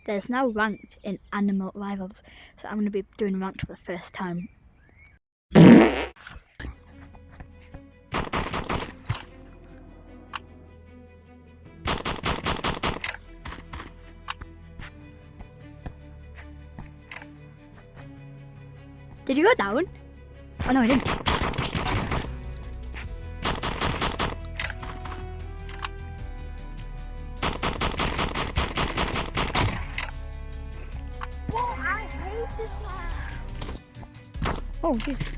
There's now ranked in Animal Rivals, so I'm going to be doing ranked for the first time. Did you go down? Oh no, I didn't. Whoa, I hate this map. Oh, jeez.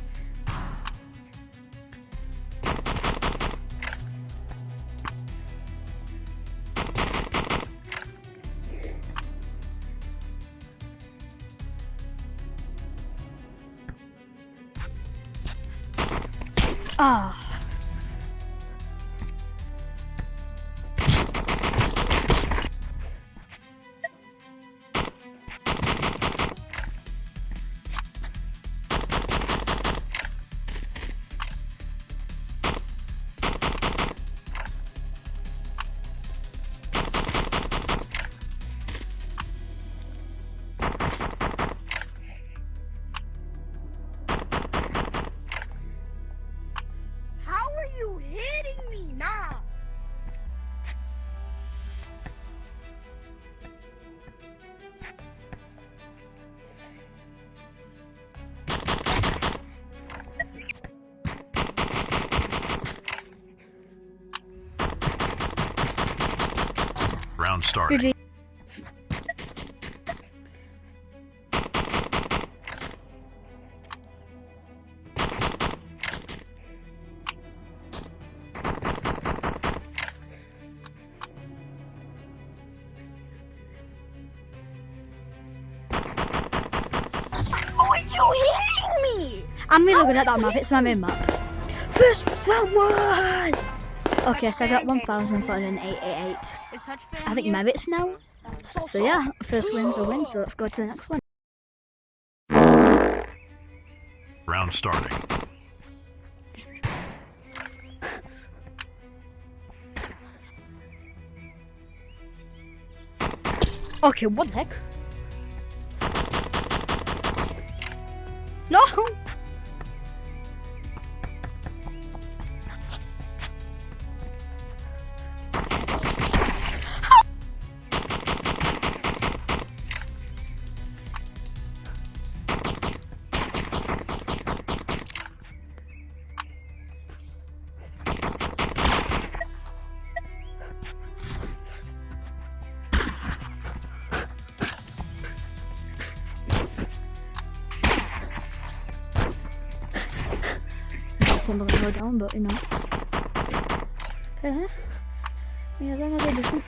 Ah. How are you hitting me now? Round starting. GG. How are you hitting me? I'm really good at that map. It's my main map. First one! Okay, so I got 1,488. I think merits now. So yeah, first win's a win, so let's go to the next one. Round starting. Okay, what the heck? No! I'm gonna go down, but you know. Okay. Yeah, as long as it doesn't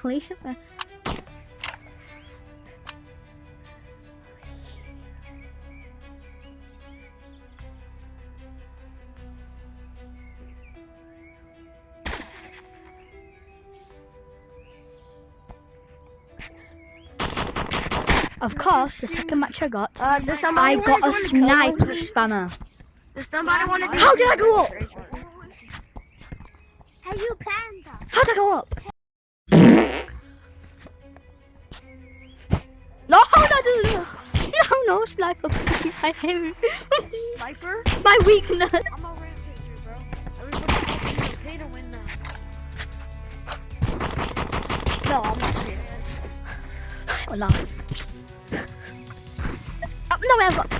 really. Of course, the second match I got, I got a sniper spammer. Does somebody want to do How did I go up? Hey, you panda. How did I go up? No, no, sniper. I hate it. Sniper? My weakness. I'm a rampager, bro. Everybody's pay to win now. No, I'm not serious. Oh no.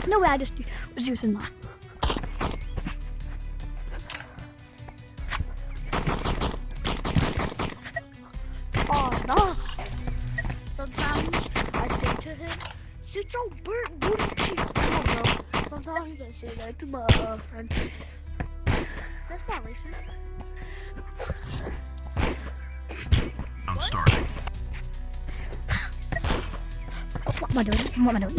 No way, I just was using that. Oh no. Sometimes I say to him, sit your burnt booty cheeks down, bro. Sometimes I say that to my friend. That's not racist. Round starting. What am I doing? What am I doing?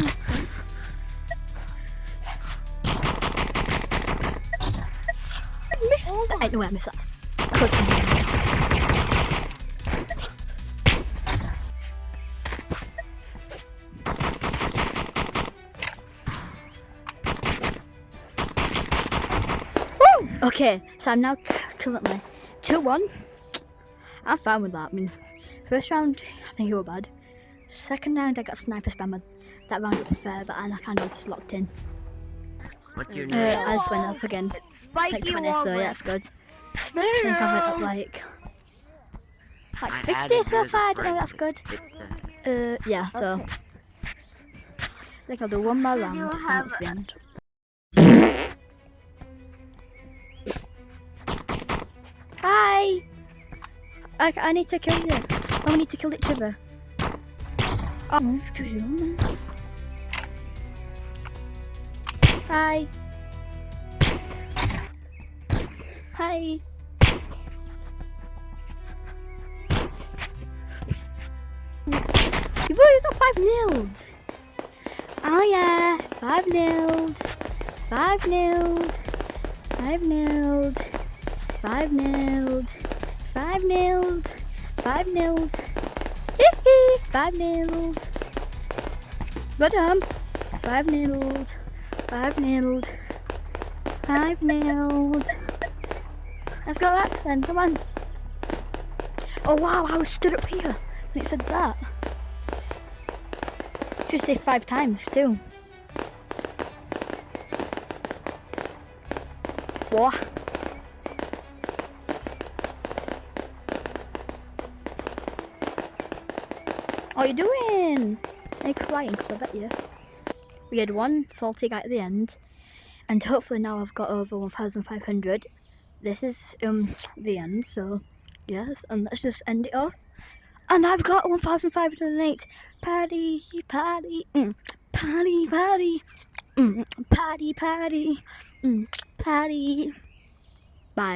Oh my. No way, I missed that. Of course I did. Okay, so I'm now currently 2-1. I'm fine with that. I mean, first round I think you were bad. Second round, I got sniper spammer. That round was fair, but I kind of just locked in. What's your I name? just went up again. It's Like spiky 20, so yeah, that's good. I think I went up like I 50 added so you as a far. I don't know, friend. that's good. It's, Yeah, so Okay. I think I'll do one more So round you and have- that's the end. Hi! I need to kill you. Oh, we need to kill each other. Oh, excuse you. Hi. Hi. You've already got 5-0. Oh yeah, 5-0. 5-0. 5-0. 5-0. 5-0. 5-0. 5-0. But 5-0. 5-0. 5-0. Let's go back then, come on. Oh wow, I was stood up here when it said that. Should say 5 times too. What? What are you doing? Are you crying? Because I bet you. We had one salty guy at the end, and hopefully now I've got over 1,500. This is the end, so yes, and let's just end it off. And I've got 1,508. Party, party, party, party, party, party, party.